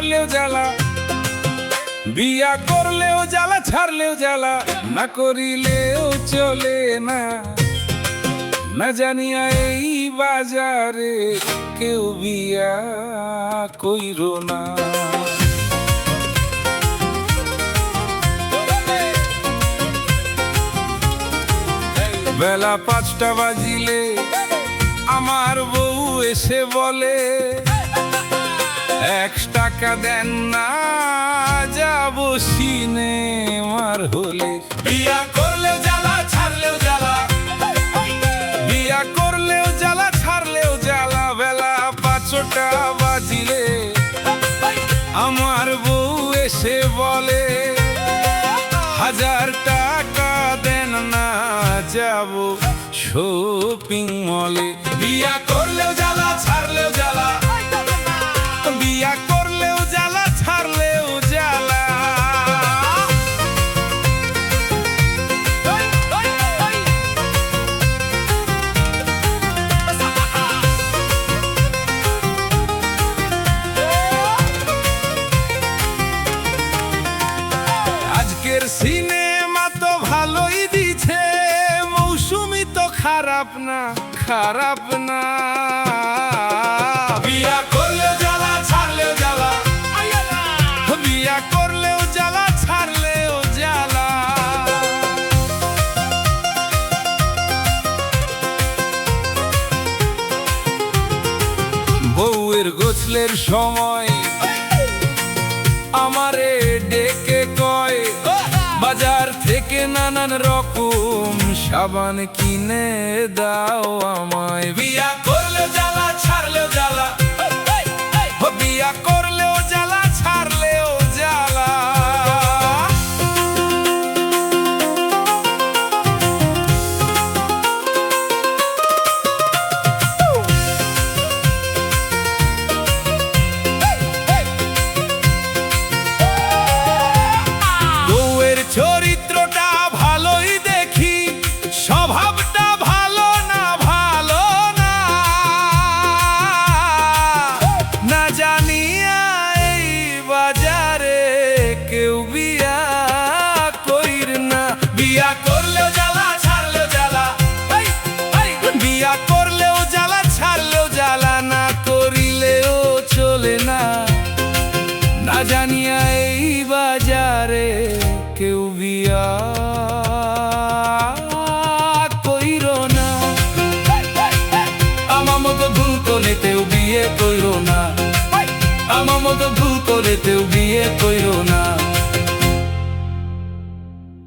ছাড়লেও জ্বালা, বিয়া করলেও জ্বালা, ছাড়লেও জ্বালা, না করিলেও চলে না। না জানিয়া এই বাজারে কেউ বিয়া কইরো না। বেলা 5টা বাজিলে আমার বউ এসে বলে, 1 টাকা দেন না, যাব সিনেমার হলে। বিয়া করলেও জ্বালা, ছাড়লেও জ্বালা, বিয়া করলেও জ্বালা, ছাড়লেও জ্বালা। বেলা 5টা বাজিলে আমার বউ এসে বলে, 1000 টাকা দেন না, যাব শপিং মলে। বিয়া করলেও জ্বালা, ছাড়লেও জ্বালা, বিয়া করলেও জ্বালা, ছাড়লেও জ্বালা। আজকের সিনেমা তো ভালোই দিছে, মৌসুমি তো খারাপ না, খারাপ না। বিয়া করলেও জ্বালা, ছাড়লেও জ্বালা, বিয়া করলেও জ্বালা, ছাড়লেও জ্বালা। বউয়ের গোছলের সময় আমারে ডেকে কয়, বাজার থেকে নানান রকম সাবান কিনে দাও আমায়। বিয়া করলেও জ্বালা, ছাড়লেও জ্বালা, বিয়া করলেও জ্বালা, ছাড়লেও জ্বালা। বউয়ের চরিত্রটা ভালোই দেখি, স্বভাবটা ভালো না, ভালো না। না জানিয়া এই বাজারে কেউ বিয়া কইর না। বিয়া করলেও জ্বালা, ছাড়লেও জ্বালা, বিয়া করলেও জ্বালা, ছাড়লেও জ্বালা, না করিলেও চলে না। না জানিয়া এই বাজারে কেউ বিয়া কইরো না। আমার মতো ভুল করলেতেও বিয়ে কইরো না, আমার মতো ভুল করলেতেও বিয়ে কইরো না।